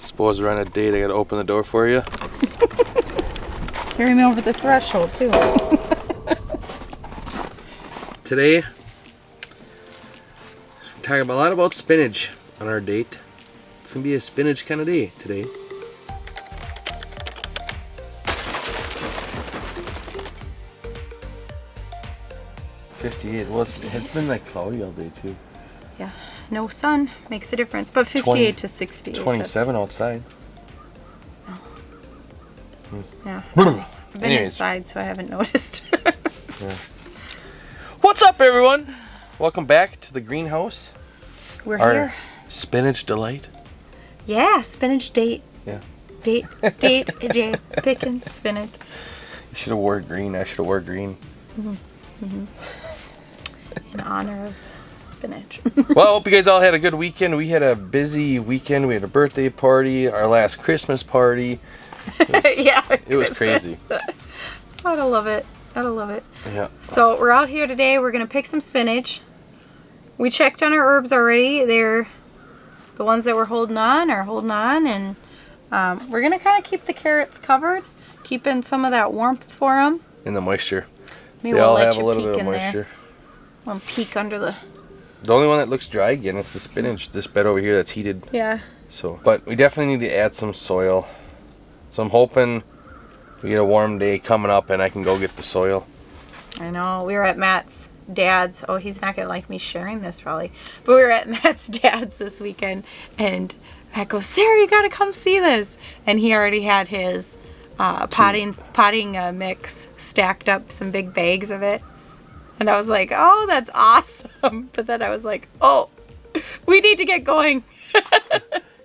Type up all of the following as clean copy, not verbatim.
Suppose we're on a date, I gotta open the door for you. Carry me over the threshold too. Today, we're talking a lot about spinach on our date. It's gonna be a spinach kind of day today. Well, it's been like cloudy all day too. Yeah, no sun makes a difference, but 58 to 60. 27 outside. Oh. Yeah. I've been inside, so I haven't noticed. Yeah. What's up, everyone? Welcome back to the greenhouse. We're Our here. Spinach delight. Yeah, spinach date. Yeah. Date, picking spinach. You should have wore green. I should have wore green. In honor of spinach. Well, I hope you guys all had a good weekend. We had a busy weekend. We had a birthday party, our last Christmas party. It was crazy. I love it. Yeah. So we're out here today. We're going to pick some spinach. We checked on our herbs already. They're the ones that we're holding on, and we're going to kind of keep the carrots covered, keeping some of that warmth for them. And the moisture. Maybe They we'll all let have you a little peek bit of in moisture. there. One peek under the... The only one that looks dry again is the spinach. This bed over here that's heated. Yeah. So, but we definitely need to add some soil. So I'm hoping we get a warm day coming up and I can go get the soil. I know. We were at Matt's dad's. Oh, he's not going to like me sharing this probably. But we were at Matt's dad's this weekend. And Matt goes, Sarah, you got to come see this. And he already had his potting mix stacked up, some big bags of it. And I was like, oh, that's awesome. But then I was like, oh, we need to get going.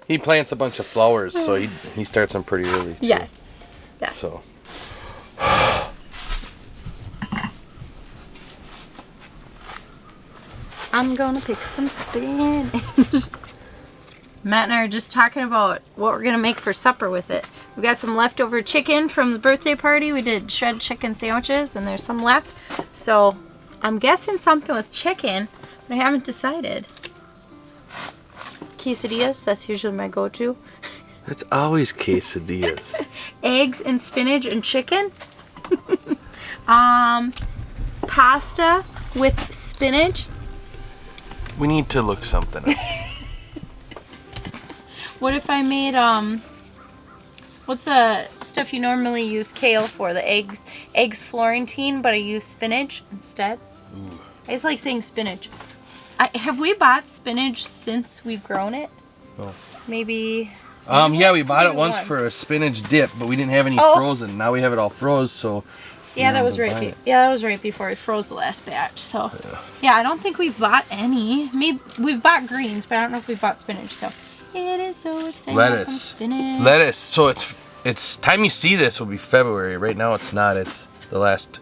He plants a bunch of flowers, so he starts them pretty early. Too. Yes. So. I'm gonna pick some spinach. Matt and I are just talking about what we're gonna make for supper with it. We got some leftover chicken from the birthday party. We did shred chicken sandwiches, and there's some left. So I'm guessing something with chicken, but I haven't decided. Quesadillas, that's usually my go-to. It's always quesadillas. Eggs and spinach and chicken. Pasta with spinach. We need to look something up. What if I made, what's the stuff you normally use kale for? The eggs Florentine, but I use spinach instead. Ooh. I just like saying spinach. Have we bought spinach since we've grown it? No. Maybe. Yeah, we bought it once for a spinach dip, but we didn't have any frozen. Now we have it all froze, so. Yeah, that was right. That was right before we froze the last batch. So, yeah, I don't think we've bought any. Maybe we've bought greens, but I don't know if we've bought spinach. So, it is so exciting. Some spinach. Lettuce. So it's time you see this will be February. Right now it's not. It's the last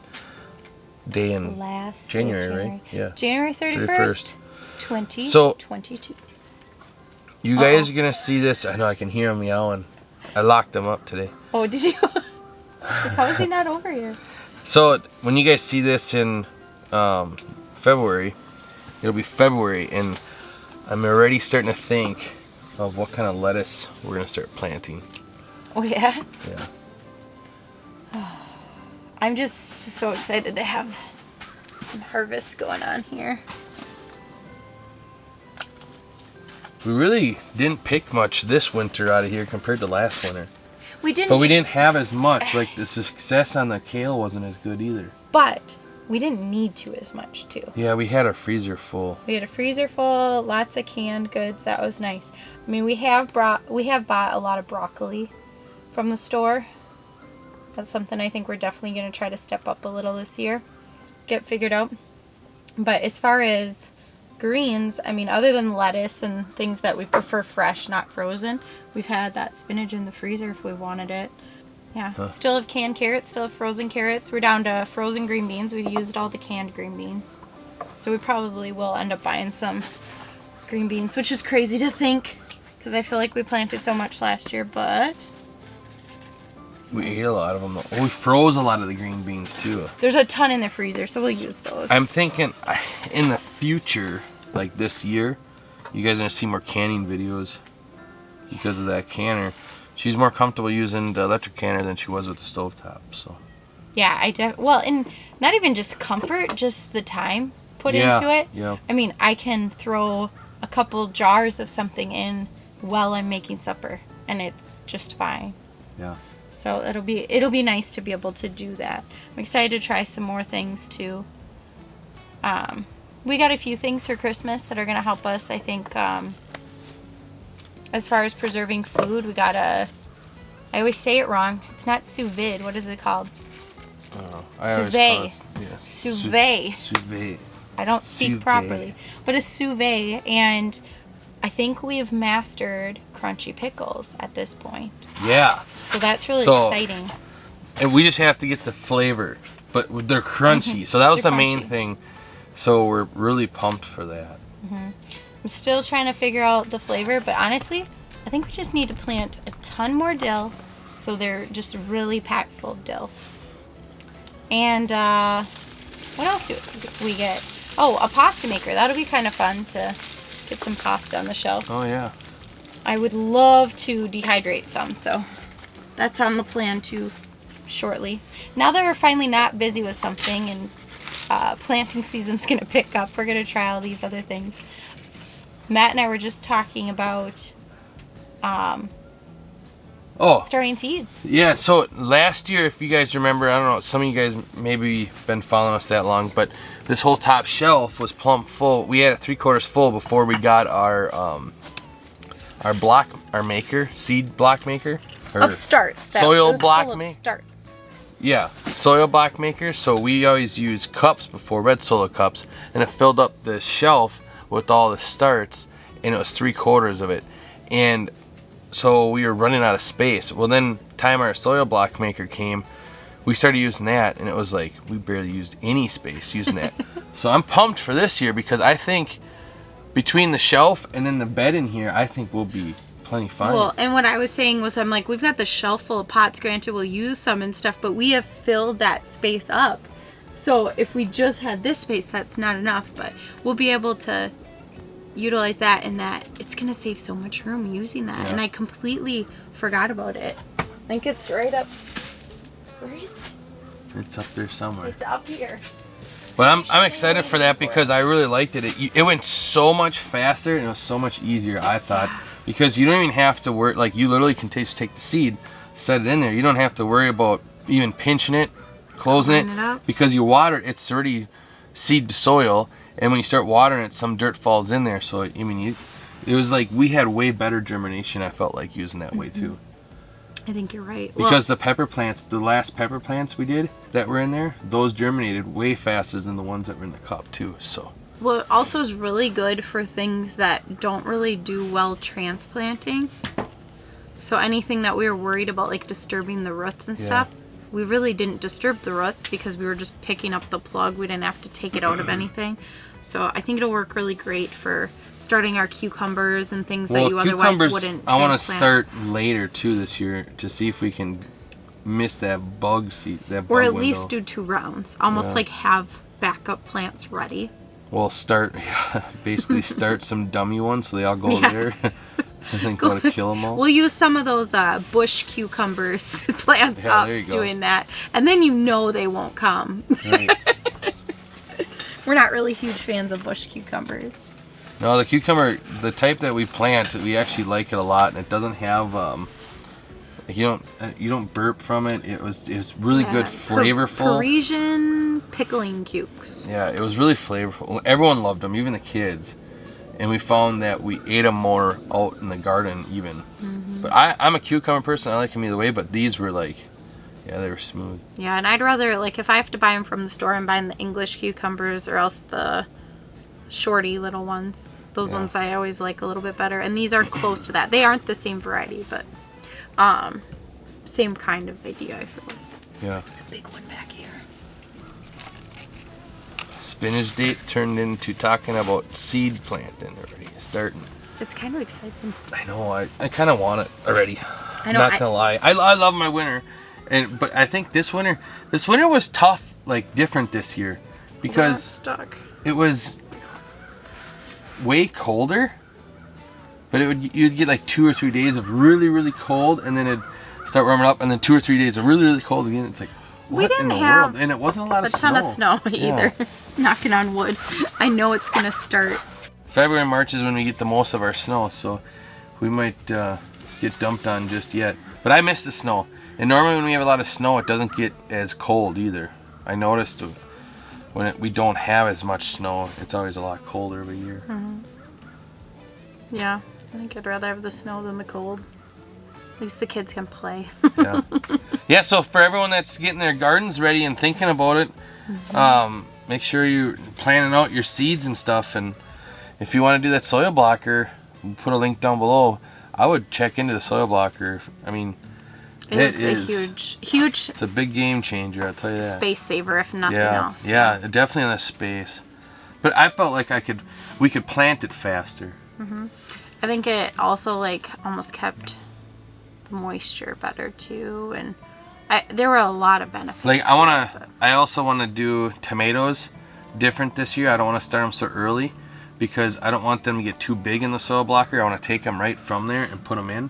day in January, right? Yeah. January 31st. 2022. You guys are gonna see this. I know I can hear him meowing. I locked him up today. Oh, did you? How is he not over here? So when you guys see this in February, it'll be February, and I'm already starting to think of what kind of lettuce we're gonna start planting. Oh yeah. Yeah. I'm just so excited to have some harvest going on here. We really didn't pick much this winter out of here compared to last winter. We didn't. But we didn't have as much. Like the success on the kale wasn't as good either. But we didn't need to as much too. Yeah, we had our freezer full. We had a freezer full, lots of canned goods. That was nice. I mean, we have bought a lot of broccoli from the store. That's something I think we're definitely going to try to step up a little this year. Get figured out. But as far as greens, I mean, other than lettuce and things that we prefer fresh, not frozen, we've had that spinach in the freezer if we wanted it. Yeah, Still have canned carrots, still have frozen carrots. We're down to frozen green beans. We've used all the canned green beans. So we probably will end up buying some green beans, which is crazy to think because I feel like we planted so much last year, but we ate a lot of them. Oh, we froze a lot of the green beans too. There's a ton in the freezer, so we'll use those. I'm thinking in the future, like this year, you guys are going to see more canning videos. because of that canner. She's more comfortable using the electric canner than she was with the stovetop. So. Yeah, well, and not even just comfort, just the time put into it. Yeah. I mean, I can throw a couple jars of something in while I'm making supper, and it's just fine. Yeah. So it'll be nice to be able to do that. I'm excited to try some more things too. We got a few things for Christmas that are gonna help us. I think as far as preserving food, we got I always say it wrong. It's not sous vide. What is it called? Sous vide. Sous vide. I don't speak properly, but a sous vide, and I think we've mastered crunchy pickles at this point. Yeah. So that's really exciting. And we just have to get the flavor, but they're crunchy. So that was the main thing. So we're really pumped for that. I'm still trying to figure out the flavor, but honestly, I think we just need to plant a ton more dill, so they're just really packed full of dill. And what else do we get? Oh, a pasta maker. That'll be kind of fun to get some pasta on the shelf. Oh, yeah. I would love to dehydrate some, so that's on the plan too shortly. Now that we're finally not busy with something and planting season's going to pick up, we're going to try all these other things. Matt and I were just talking about starting seeds. Yeah, so last year, if you guys remember, I don't know, some of you guys maybe been following us that long, but this whole top shelf was plumb full. We had it 3/4 full before we got our seed block maker. Of starts. Soil block maker. Starts. Yeah, soil block maker. So we always use cups before, red soil cups, and it filled up the shelf with all the starts, and it was 3/4 of it. And so we were running out of space. Well, then time our soil block maker came, we started using that, and it was like we barely used any space using that. So I'm pumped for this year because I think between the shelf and then the bed in here, I think we'll be plenty fine. Well, and what I was saying was, I'm like, we've got the shelf full of pots. Granted, we'll use some and stuff, but we have filled that space up. So if we just had this space, that's not enough. But we'll be able to utilize that, and that it's going to save so much room using that. Yeah. And I completely forgot about it. I think it's right up. Where is it? It's up there somewhere. It's up here. But I'm excited for that because I really liked it. It went so much faster and it was so much easier, I thought, because you don't even have to worry. Like, you literally can just take the seed, set it in there. You don't have to worry about even pinching it, closing it, because you water it. It's already seed to soil, and when you start watering it, some dirt falls in there. So I mean, it was like we had way better germination. I felt like using that way too. I think you're right. Because the pepper plants, the last pepper plants we did that were in there, those germinated way faster than the ones that were in the cup too. So. Well, it also is really good for things that don't really do well transplanting. So anything that we were worried about, like disturbing the roots and stuff, we really didn't disturb the roots because we were just picking up the plug. We didn't have to take it out of anything. So I think it'll work really great for starting our cucumbers and things that you otherwise wouldn't transplant. I want to start later too this year to see if we can miss that bug seed, that bug or at window. least do 2 rounds. Almost like have backup plants ready. Well, basically start some dummy ones so they all go there. And then go to kill them all. We'll use some of those bush cucumbers plants up doing that. And then they won't come. Right. We're not really huge fans of bush cucumbers. No, the cucumber, the type that we plant, we actually like it a lot, and it doesn't have you don't burp from it. It's really good, flavorful. Parisian pickling cukes. Yeah, it was really flavorful. Everyone loved them, even the kids. And we found that we ate them more out in the garden even. Mm-hmm. But I'm a cucumber person. I like them either way, but these were like, they were smooth. Yeah, and I'd rather, like, if I have to buy them from the store, I'm buying the English cucumbers or else the shorty little ones. Those ones I always like a little bit better. And these are close to that. They aren't the same variety, but same kind of idea, I feel like. Yeah. There's a big one back here. Spinach date turned into talking about seed planting already, starting. It's kind of exciting. I know, I kind of want it already. I know. Not gonna lie. I love my winter. But I think this winter was tough, like different this year, because stuck. It was way colder, But you'd get like 2 or 3 days of really, really cold, and then it'd start warming up, and then 2 or 3 days of really, really cold again. It's like, what in the world? And it wasn't a lot of snow. A ton of snow either. Yeah. Knocking on wood. I know it's gonna start. February and March is when we get the most of our snow, so we might get dumped on just yet. But I miss the snow. And normally when we have a lot of snow, it doesn't get as cold either. I noticed when we don't have as much snow, it's always a lot colder every year. Mm-hmm. Yeah, I think I'd rather have the snow than the cold. At least the kids can play. Yeah. Yeah, so for everyone that's getting their gardens ready and thinking about it, make sure you're planning out your seeds and stuff. And if you want to do that soil blocker, we'll put a link down below. I would check into the soil blocker. I mean, it is a huge. It's a big game changer, I'll tell you that. Space saver, if nothing else. Yeah, definitely on the space. But I felt like we could plant it faster. Mm-hmm. I think it also like almost kept the moisture better too, and there were a lot of benefits. Like I also want to do tomatoes different this year. I don't want to start them so early because I don't want them to get too big in the soil blocker. I want to take them right from there and put them in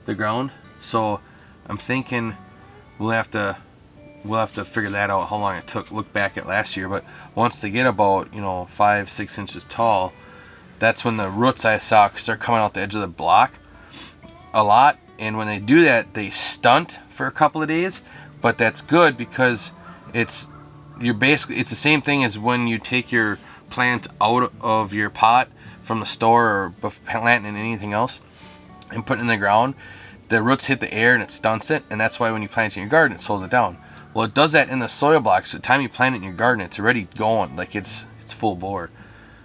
the ground. So I'm thinking we'll have to figure that out, how long it took. Look back at last year, but once they get about 5-6 inches tall, that's when the roots I saw start coming out the edge of the block a lot. And when they do that, they stunt for a couple of days, but that's good because it's the same thing as when you take your plant out of your pot from the store or planting anything else and put it in the ground. The roots hit the air and it stunts it, and that's why when you plant it in your garden, it slows it down. Well, it does that in the soil block, so the time you plant it in your garden, it's already going, like it's full bore.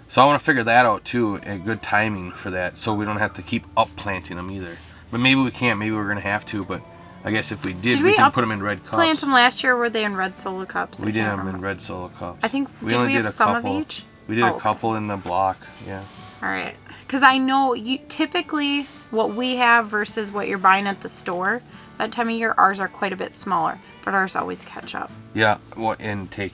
So I want to figure that out too, and good timing for that, so we don't have to keep up planting them either. But maybe we can't, maybe we're going to have to, but I guess if we did we can put them in red cups. Plant them last year, or were they in red solo cups? We did them in red solo cups. I think, we only did some of each? We did a couple in the block, yeah. Alright. Because I know typically what we have versus what you're buying at the store, that time of year, ours are quite a bit smaller. But ours always catch up. Yeah, and take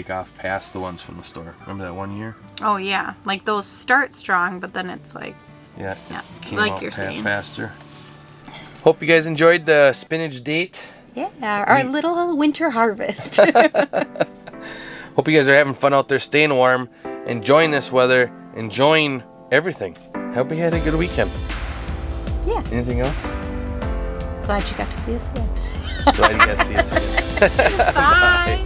off past the ones from the store. Remember that one year? Oh, yeah. Like those start strong, but then it's like... Yeah, like you're saying. Faster. Hope you guys enjoyed the spinach date. Yeah, our little winter harvest. Hope you guys are having fun out there, staying warm, enjoying this weather, enjoying everything. Hope you had a good weekend. Yeah. Anything else? Glad you got to see us again. Glad you got to see us again. Bye. Bye.